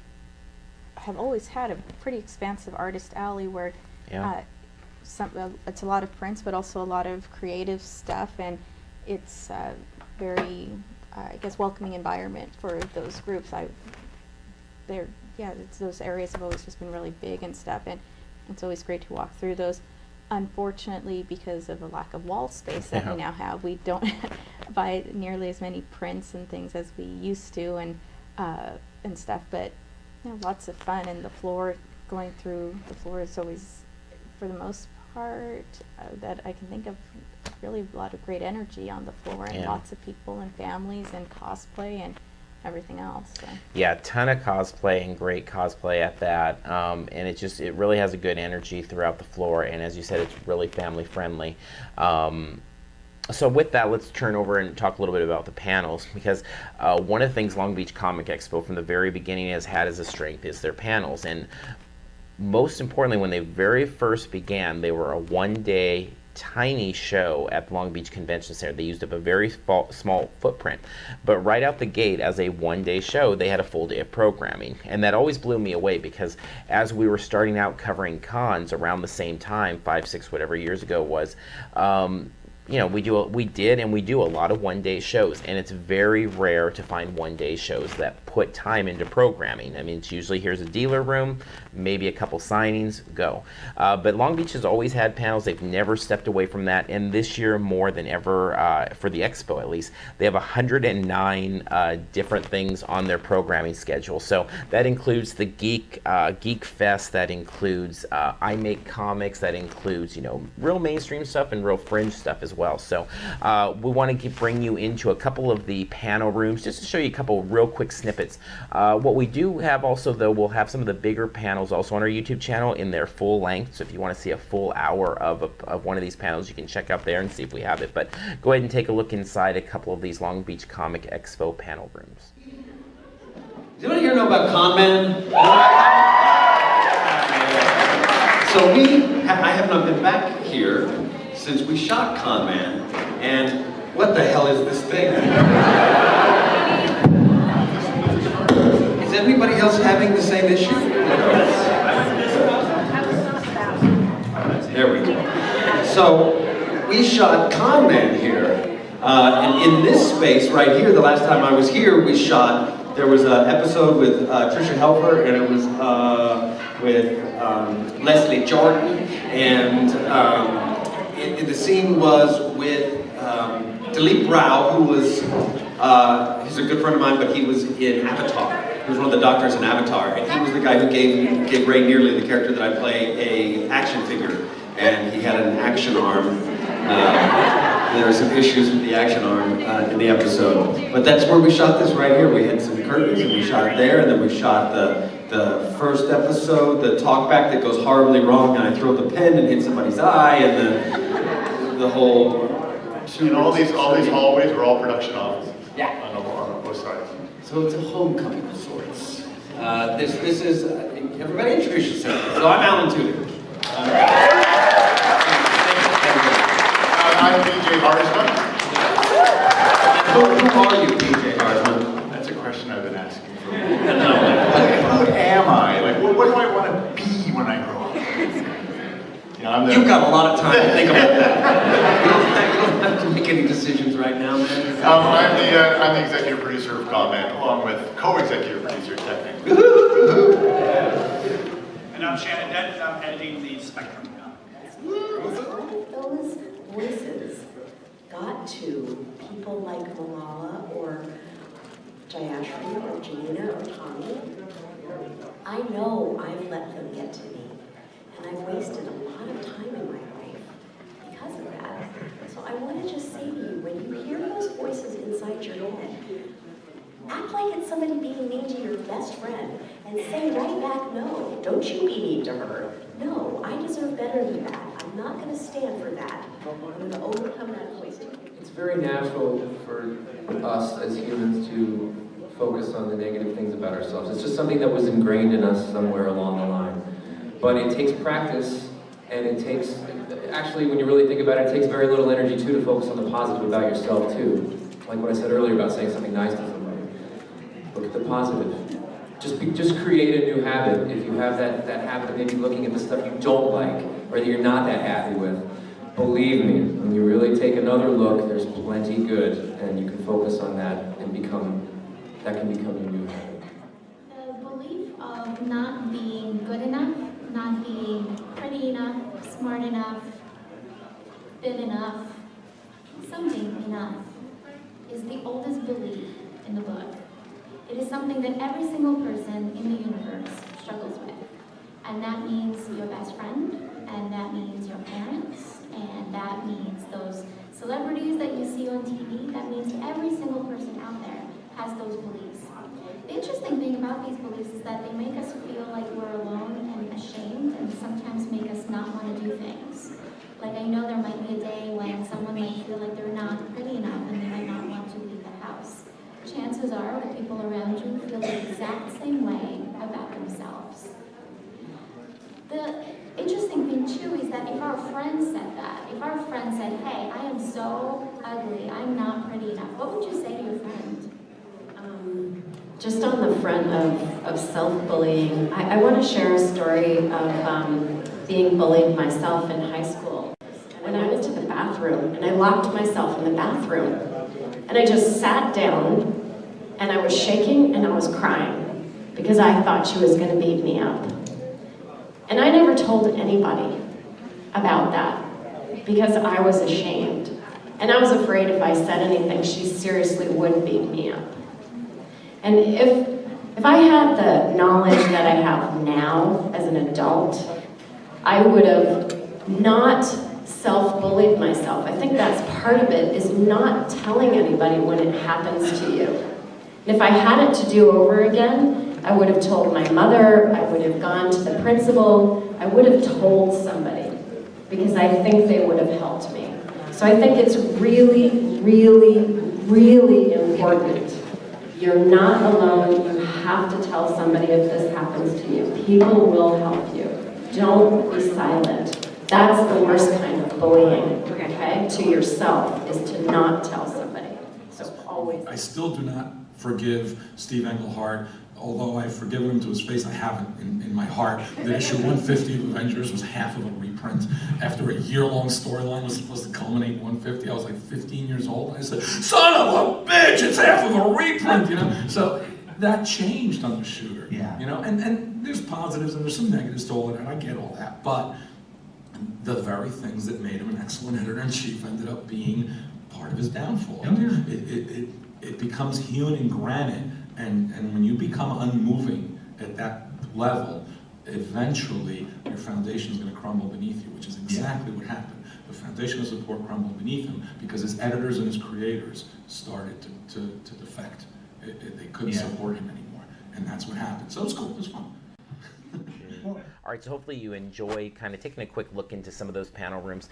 have always had a pretty expansive artist alley where Yeah. it's a lot of prints, but also a lot of creative stuff, and it's very, I guess, welcoming environment for those groups. Those areas have always just been really big and stuff, and it's always great to walk through those. Unfortunately, because of a lack of wall space that we now have, we don't buy nearly as many prints and things as we used to, and stuff. But you know, lots of fun, and the floor, going through the floor is always, for the most part, that I can think of, really a lot of great energy on the floor, and Yeah. lots of people and families and cosplay and everything else. So. Yeah, a ton of cosplay, and great cosplay at that. And it really has a good energy throughout the floor. And as you said, it's really family friendly. So with that, let's turn over and talk a little bit about the panels, because one of the things Long Beach Comic Expo from the very beginning has had as a strength is their panels. And most importantly, when they very first began, they were a one-day tiny show at the Long Beach Convention Center. They used up a very small footprint, but right out the gate, as a one-day show, they had a full day of programming, and that always blew me away, because as we were starting out covering cons around the same time, 5, 6, whatever years ago was, you know, we do a lot of one-day shows, and it's very rare to find one-day shows that put time into programming. I mean, it's usually here's a dealer room, maybe a couple signings, go. But Long Beach has always had panels. They've never stepped away from that, and this year more than ever, for the Expo at least, they have 109 different things on their programming schedule. So that includes the Geek Fest, that includes I Make Comics, that includes, you know, real mainstream stuff and real fringe stuff as well. So we want to bring you into a couple of the panel rooms just to show you a couple real quick snippets. What we do have also, though, we'll have some of the bigger panels also on our YouTube channel in their full length. So if you want to see a full hour of one of these panels, you can check out there and see if we have it. But go ahead and take a look inside a couple of these Long Beach Comic Expo panel rooms. Does anybody here know about Con Man? So I have not been back here since we shot Con Man, and what the hell is this thing? Is anybody else having the same issue? There we go. So we shot Con Man here, and in this space right here, the last time I was here, there was an episode with Tricia Helfer, and it was with Leslie Jordan, and the scene was with Dilip Rao, who was, he's a good friend of mine, but he was in Avatar. He was one of the doctors in Avatar, and he was the guy who gave Ray Nearly, the character that I play, a action figure, and he had an action arm. There were some issues with the action arm in the episode, but that's where we shot this right here. We had some curtains, and we shot it there, and then we shot the first episode, the talkback that goes horribly wrong, and I throw the pen and hit somebody's eye, and then the whole. And all these hallways were all production offices. Yeah. On both sides. So it's a homecoming of sorts. This is everybody introduce yourself. So I'm Alan Tudor. I'm DJ Harsman. Who are you, DJ Harsman? That's a question I've been asking for. Who am I? Like, what do I want to be when I grow up? You know, You've got a lot of time to think about that. You don't have to make any decisions right now, man. I'm the executive producer of Comment, along with co-executive producer technically. And I'm Shannon Dent, I'm editing the Spectrum comic. Those voices got to people like Malala or Jayashri or Janina or Tommy, I know I've let them get to me. And I've wasted a lot of time in my life because of that. So I want to just say to you, when you hear those voices inside your head, act like it's somebody being mean to your best friend and say right back, no, don't you be mean to her. No, I deserve better than that. I'm not going to stand for that. I'm going to overcome that voice. It's very natural for us as humans to focus on the negative things about ourselves. It's just something that was ingrained in us somewhere along the line. But it takes practice, and it takes, actually, when you really think about it, it takes very little energy, too, to focus on the positive about yourself, too. Like what I said earlier about saying something nice to somebody. Look at the positive. Just create a new habit. If you have that habit of maybe looking at the stuff you don't like, or that you're not that happy with, believe me, when you really take another look, there's plenty good, and you can focus on that and that can become your new habit. The belief of not being good enough, not being pretty enough, smart enough, fit enough, something enough, is the oldest belief in the book. It is something that every single person in the universe struggles with. And that means your best friend, and that means your parents, and that means those celebrities that you see on TV. That means every single person out there has those beliefs. The interesting thing about these beliefs is that they make us feel like we're alone and ashamed, and sometimes make us not want to do things. Like, I know there might be a day when someone might feel like they're not pretty enough and they might not want to leave the house. Chances are the people around you feel the exact same way about themselves. The interesting thing too is that if our friend said that, if our friend said, hey, I am so ugly, I'm not pretty enough, what would you say to your friend? Just on the front of self-bullying, I want to share a story of being bullied myself in high school. When I went to the bathroom, and I locked myself in the bathroom, and I just sat down, and I was shaking, and I was crying, because I thought she was going to beat me up. And I never told anybody about that, because I was ashamed. And I was afraid if I said anything, she seriously would beat me up. And if I had the knowledge that I have now as an adult, I would have not self-bullied myself. I think that's part of it, is not telling anybody when it happens to you. And if I had it to do over again, I would have told my mother, I would have gone to the principal, I would have told somebody, because I think they would have helped me. So I think it's really, really, really important. You're not alone. You have to tell somebody if this happens to you. People will help you. Don't be silent. That's the worst kind of bullying, okay, to yourself, is to not tell somebody. So always. I still do not forgive Steve Englehart. Although I've forgiven him to his face, I haven't in my heart. The issue 150 of Avengers was half of a reprint. After a year-long storyline was supposed to culminate in 150, I was like 15 years old. And I said, son of a bitch, it's half of a reprint, you know? So that changed on the shooter, you know? And there's positives and there's some negatives to all of that, I get all that. But the very things that made him an excellent editor-in-chief ended up being part of his downfall. It becomes hewn in granite. And when you become unmoving at that level, eventually your foundation is going to crumble beneath you, which is exactly what happened. The foundation of support crumbled beneath him because his editors and his creators started to defect. They couldn't support him anymore, and that's what happened. So it was cool, it was fun. All right, so hopefully you enjoy kind of taking a quick look into some of those panel rooms.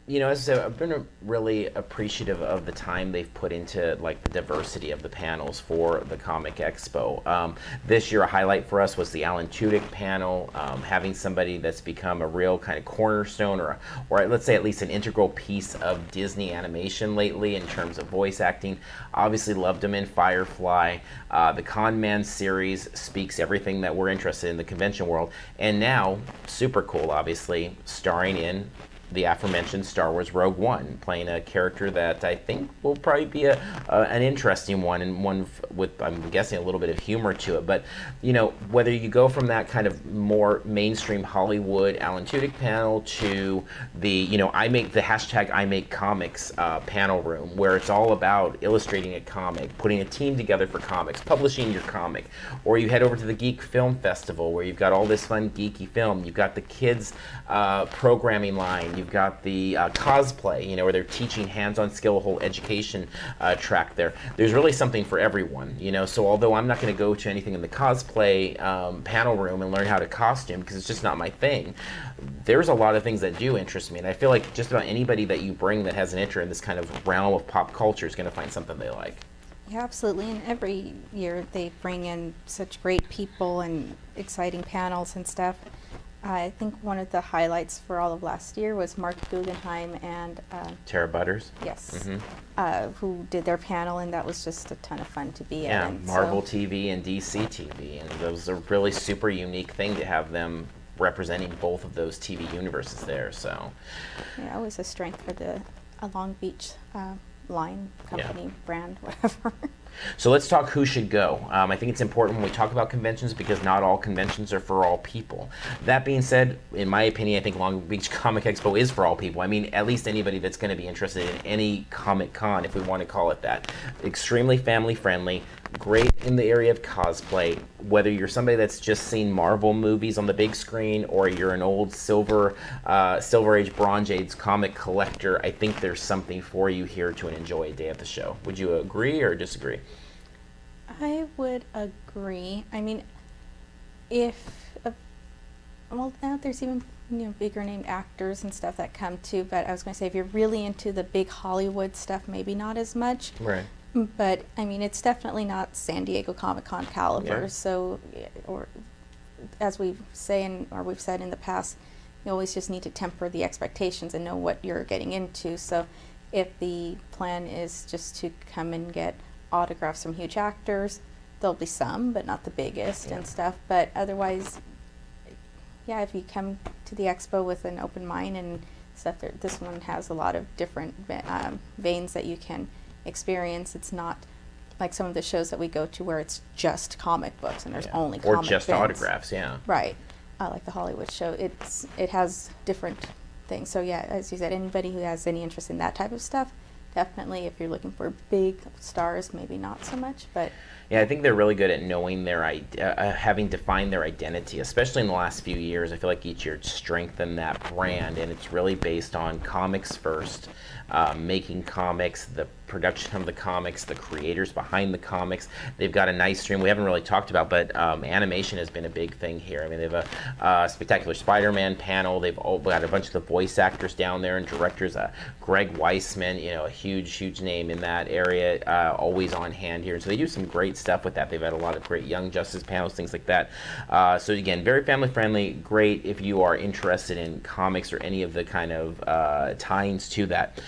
You know, as I said, I've been really appreciative of the time they've put into like the diversity of the panels for the Comic Expo. This year, a highlight for us was the Alan Tudyk panel, having somebody that's become a real kind of cornerstone, or let's say at least an integral piece of Disney animation lately in terms of voice acting. Obviously loved him in Firefly. The Con Man series speaks everything that we're interested in the convention world. And now, super cool, obviously, starring in the aforementioned Star Wars Rogue One, playing a character that I think will probably be an interesting one, and one with, I'm guessing, a little bit of humor to it. But, you know, whether you go from that kind of more mainstream Hollywood Alan Tudyk panel to the, you know, I make comics panel room, where it's all about illustrating a comic, putting a team together for comics, publishing your comic, or you head over to the Geek Film Festival, where you've got all this fun geeky film. You've got the kids programming line. You've got the cosplay, you know, where they're teaching hands-on skill, a whole education track there. There's really something for everyone, you know. So although I'm not going to go to anything in the cosplay panel room and learn how to costume, because it's just not my thing, there's a lot of things that do interest me, and I feel like just about anybody that you bring that has an interest in this kind of realm of pop culture is going to find something they like. Yeah, absolutely. And every year they bring in such great people and exciting panels and stuff. I think one of the highlights for all of last year was Mark Guggenheim and Tara Butters. Yes, who did their panel, and that was just a ton of fun to be Yeah, in. Marvel TV and DC TV, and it was a really super unique thing to have them representing both of those TV universes there. So, yeah, always a strength for the Long Beach line, company, brand, whatever. So let's talk who should go. I think it's important when we talk about conventions, because not all conventions are for all people. That being said, in my opinion, I think Long Beach Comic Expo is for all people. I mean, at least anybody that's going to be interested in any Comic Con, if we want to call it that. Extremely family friendly, great in the area of cosplay. Whether you're somebody that's just seen Marvel movies on the big screen, or you're an old Silver Age, Bronze Age comic collector, I think there's something for you here to enjoy a day at the show. Would you agree or disagree? I would agree. I mean, well, now there's even, you know, bigger named actors and stuff that come too, but I was going to say, if you're really into the big Hollywood stuff, maybe not as much. Right. But I mean, it's definitely not San Diego Comic-Con caliber. Yeah. So, or as we've said in the past, you always just need to temper the expectations and know what you're getting into. So, if the plan is just to come and get autographs from huge actors, there'll be some, but not the biggest and stuff. But otherwise, yeah, if you come to the expo with an open mind and stuff, this one has a lot of different veins that you can experience. It's not like some of the shows that we go to where it's just comic books and there's only comic or just bins. autographs. Yeah. Right. Like the Hollywood show, it has different things. So yeah, as you said, anybody who has any interest in that type of stuff, definitely. If you're looking for big stars, maybe not so much, but yeah, I think they're really good at knowing having defined their identity, especially in the last few years. I feel like each year it's strengthened that brand, and it's really based on comics first, making comics, the production of the comics, the creators behind the comics. They've got a nice stream we haven't really talked about, but animation has been a big thing here. I mean, they have a spectacular Spider-Man panel. They've got a bunch of the voice actors down there and directors. Greg Weisman, you know, a huge name in that area, always on hand here. So they do some great stuff with that. They've had a lot of great Young Justice panels, things like that. So again, very family friendly, great if you are interested in comics or any of the kind of tie-ins to that.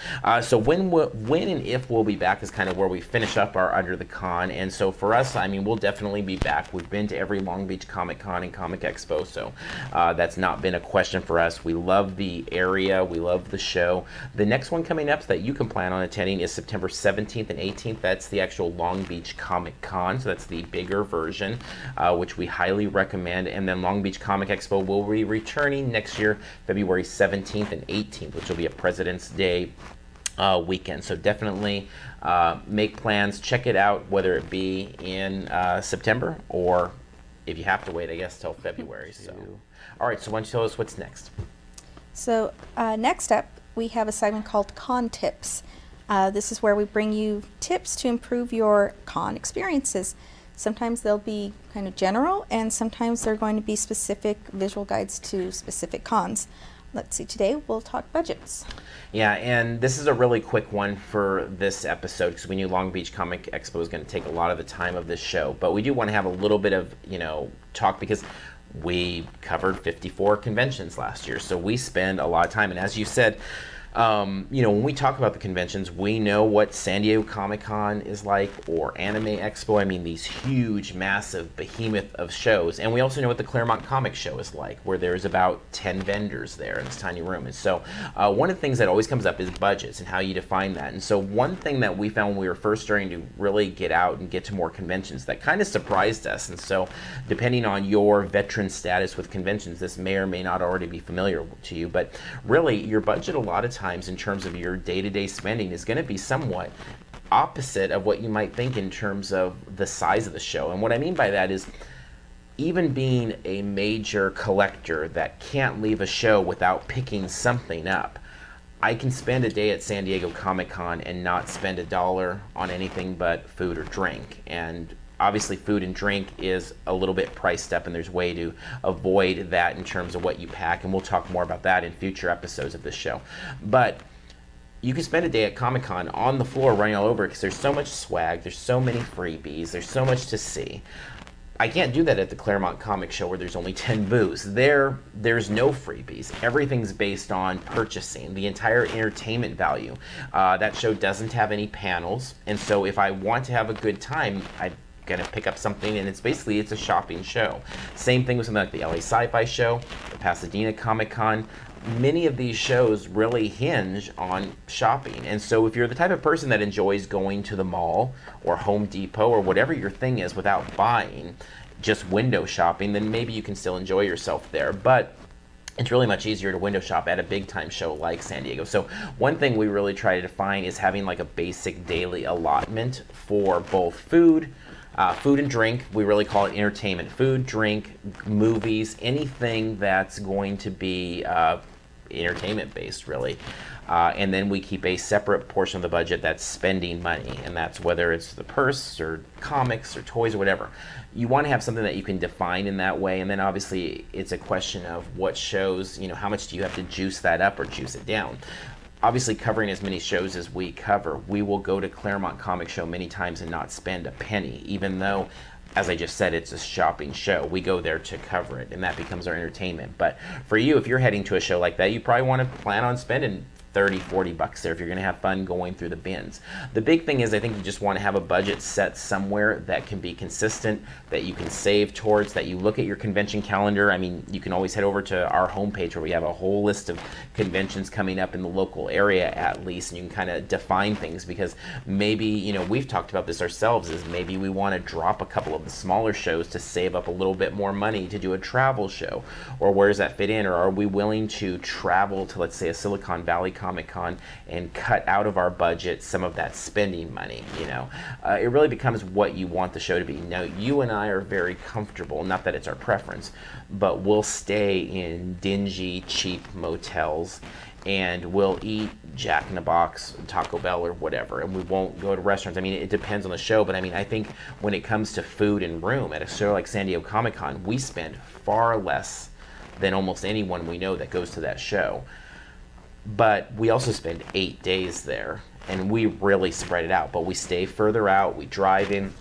So when and if we'll be back is kind of where we finish up our Under the Con. And so for us, I mean, we'll definitely be back. We've been to every Long Beach Comic Con and Comic Expo, so that's not been a question for us. We love the area. We love the show. The next one coming up that you can plan on attending is September 17th and 18th. That's the actual Long Beach Comic Con, so that's the bigger version, which we highly recommend. And then Long Beach Comic Expo will be returning next year, February 17th and 18th, which will be a President's Day weekend. So definitely make plans, check it out, whether it be in September or if you have to wait, I guess, till February. So, all right, so why don't you tell us what's next? So next up, we have a segment called Con Tips. This is where we bring you tips to improve your con experiences. Sometimes they'll be kind of general, and sometimes they're going to be specific visual guides to specific cons. Let's see, today we'll talk budgets. Yeah, and this is a really quick one for this episode because we knew Long Beach Comic Expo is going to take a lot of the time of this show. But we do want to have a little bit of, talk because we covered 54 conventions last year. So we spend a lot of time. And as you said, When we talk about the conventions, we know what San Diego Comic-Con is like, or Anime Expo. I mean, these huge, massive behemoth of shows. And we also know what the Claremont Comic Show is like, where there's about 10 vendors there in this tiny room. And so one of the things that always comes up is budgets and how you define that. And so one thing that we found when we were first starting to really get out and get to more conventions that kind of surprised us. And so depending on your veteran status with conventions, this may or may not already be familiar to you, but really your budget a lot of times in terms of your day-to-day spending is going to be somewhat opposite of what you might think in terms of the size of the show. And what I mean by that is, even being a major collector that can't leave a show without picking something up, I can spend a day at San Diego Comic-Con and not spend $1 on anything but food or drink. And obviously food and drink is a little bit priced up, and there's a way to avoid that in terms of what you pack, and we'll talk more about that in future episodes of this show. But you can spend a day at Comic-Con on the floor running all over because there's so much swag, there's so many freebies, there's so much to see. I can't do that at the Claremont Comic Show where there's only 10 booths. There's no freebies. Everything's based on purchasing, the entire entertainment value. That show doesn't have any panels, and so if I want to have a good time, I'm gonna pick up something, and it's a shopping show. Same thing with something like the LA Sci-Fi Show, the Pasadena Comic-Con. Many of these shows really hinge on shopping. And so if you're the type of person that enjoys going to the mall or Home Depot or whatever your thing is without buying, just window shopping, then maybe you can still enjoy yourself there. But it's really much easier to window shop at a big time show like San Diego. So one thing we really try to define is having like a basic daily allotment for both food and drink. We really call it entertainment. Food, drink, movies, anything that's going to be entertainment based, really. And then we keep a separate portion of the budget that's spending money, and that's whether it's the purse or comics or toys or whatever. You want to have something that you can define in that way, and then obviously it's a question of what shows, how much do you have to juice that up or juice it down. Obviously, covering as many shows as we cover, we will go to Claremont Comic Show many times and not spend a penny, even though, as I just said, it's a shopping show. We go there to cover it, and that becomes our entertainment. But for you, if you're heading to a show like that, you probably want to plan on spending $30-40 there if you're going to have fun going through the bins. The big thing is I think you just want to have a budget set somewhere that can be consistent, that you can save towards, that you look at your convention calendar. I mean, you can always head over to our homepage where we have a whole list of conventions coming up in the local area at least, and you can kind of define things, because maybe, we've talked about this ourselves, is maybe we want to drop a couple of the smaller shows to save up a little bit more money to do a travel show, or where does that fit in? Or are we willing to travel to, let's say, a Silicon Valley Comic-Con and cut out of our budget some of that spending money? It really becomes what you want the show to be. Now, you and I are very comfortable, not that it's our preference, but we'll stay in dingy, cheap motels, and we'll eat Jack in the Box, Taco Bell, or whatever, and we won't go to restaurants. I mean, it depends on the show, but I think when it comes to food and room at a show like San Diego Comic-Con, we spend far less than almost anyone we know that goes to that show. But we also spend 8 days there, and we really spread it out. But we stay further out, we drive in,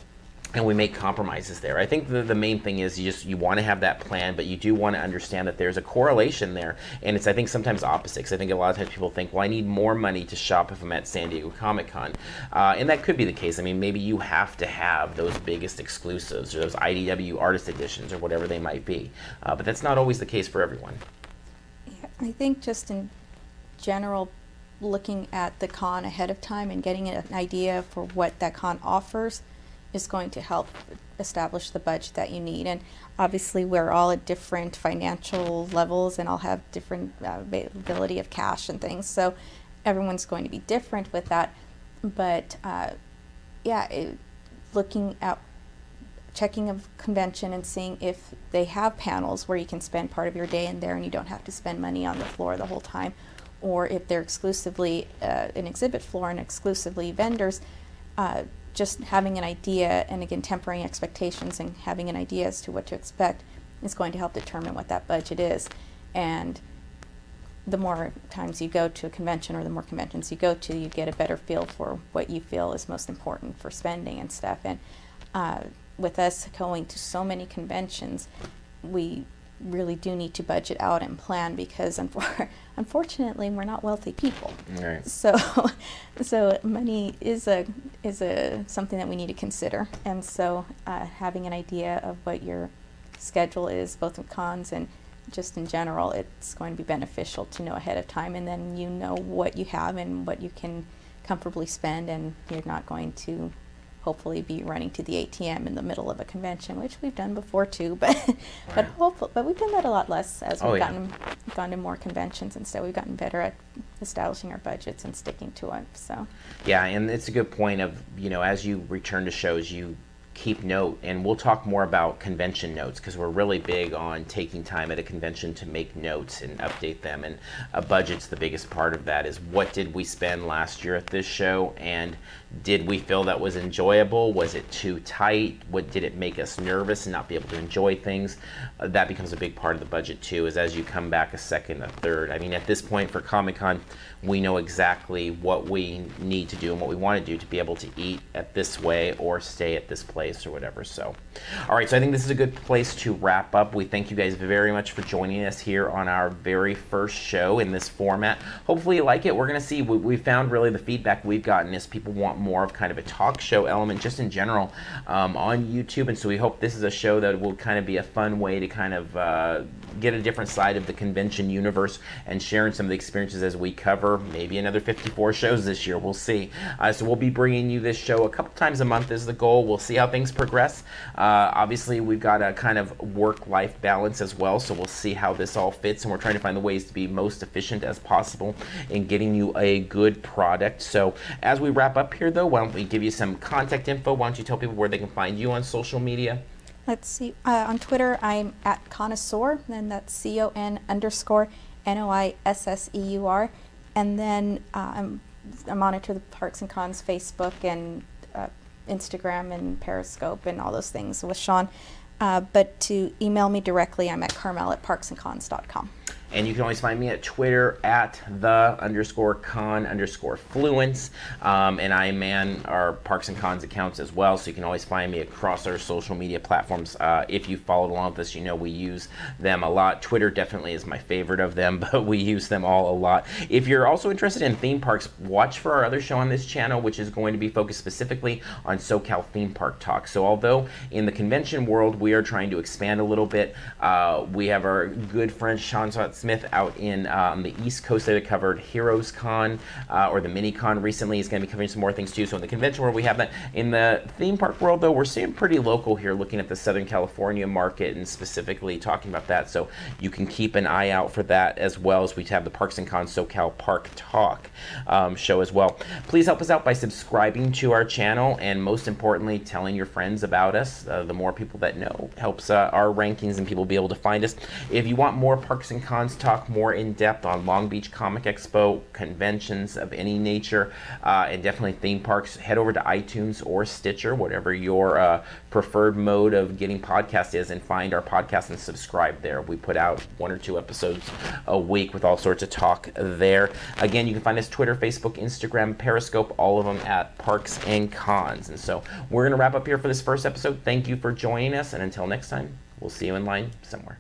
and we make compromises there. I think the main thing is you want to have that plan, but you do want to understand that there's a correlation there, and it's, I think, sometimes opposite, because I think a lot of times people think, well, I need more money to shop if I'm at San Diego Comic-Con, and that could be the case. I mean, maybe you have to have those biggest exclusives, or those IDW artist editions, or whatever they might be, but that's not always the case for everyone. Yeah, I think just in general, looking at the con ahead of time and getting an idea for what that con offers is going to help establish the budget that you need. And obviously we're all at different financial levels and all have different availability of cash and things, so everyone's going to be different with that. But looking at checking a convention and seeing if they have panels where you can spend part of your day in there and you don't have to spend money on the floor the whole time, or if they're exclusively an exhibit floor and exclusively vendors, just having an idea, and again, tempering expectations and having an idea as to what to expect is going to help determine what that budget is. And the more times you go to a convention, or the more conventions you go to, you get a better feel for what you feel is most important for spending and stuff. And with us going to so many conventions, we really do need to budget out and plan because unfortunately we're not wealthy people. Right. So money is a something that we need to consider, and so having an idea of what your schedule is, both in cons and just in general, it's going to be beneficial to know ahead of time, and then you know what you have and what you can comfortably spend, and you're not going to hopefully be running to the ATM in the middle of a convention, which we've done before too, but Right. but we've done that a lot less as Oh, we've yeah. gone to more conventions, and so we've gotten better at establishing our budgets and sticking to it. So Yeah, and it's a good point of, as you return to shows, you keep note, and we'll talk more about convention notes because we're really big on taking time at a convention to make notes and update them, and a budget's the biggest part of that. Is what did we spend last year at this show, and did we feel that was enjoyable? Was it too tight? What did it make us nervous and not be able to enjoy things? That becomes a big part of the budget too, is as you come back a second, a third. I mean, at this point for Comic-Con, we know exactly what we need to do and what we want to do to be able to eat at this way or stay at this place or whatever. So, all right, so I think this is a good place to wrap up. We thank you guys very much for joining us here on our very first show in this format. Hopefully you like it. We're going to see, we found really the feedback we've gotten is people want more of kind of a talk show element just in general on YouTube, and so we hope this is a show that will kind of be a fun way to kind of get a different side of the convention universe and sharing some of the experiences as we cover maybe another 54 shows this year. We'll see. So we'll be bringing you this show a couple times a month is the goal. We'll see how things progress. Obviously, we've got a kind of work-life balance as well, so we'll see how this all fits, and we're trying to find the ways to be most efficient as possible in getting you a good product. So as we wrap up here, though, why don't we give you some contact info? Why don't you tell people where they can find you on social media? let's see. On Twitter, I'm at Connoisseur, and that's CON_NOISSEUR. And then I monitor the Parks and Cons Facebook and Instagram and Periscope and all those things with Sean. But to email me directly, I'm at carmel@parksandcons.com. And you can always find me at Twitter at _con_fluence. And I man our Parks and Cons accounts as well, so you can always find me across our social media platforms. If you followed along with us, you know we use them a lot. Twitter definitely is my favorite of them, but we use them all a lot. If you're also interested in theme parks, watch for our other show on this channel, which is going to be focused specifically on SoCal Theme Park Talk. So although in the convention world we are trying to expand a little bit, we have our good friend Sean Smith out in the East Coast that covered Heroes Con or the Mini Con recently. He's going to be covering some more things too. So in the convention world we have that. In the theme park world though, we're staying pretty local here, looking at the Southern California market and specifically talking about that. So you can keep an eye out for that, as well as we have the Parks and Cons SoCal Park Talk show as well. Please help us out by subscribing to our channel, and most importantly, telling your friends about us. The more people that know helps our rankings and people be able to find us. If you want more Parks and Cons talk, more in depth on Long Beach Comic Expo, conventions of any nature, and definitely theme parks, head over to iTunes or Stitcher, whatever your preferred mode of getting podcast is, and find our podcast and subscribe there. We put out 1 or 2 episodes a week with all sorts of talk there. Again, you can find us Twitter, Facebook, Instagram, Periscope, all of them at Parks and Cons. And so we're going to wrap up here for this first episode. Thank you for joining us, and until next time, we'll see you in line somewhere.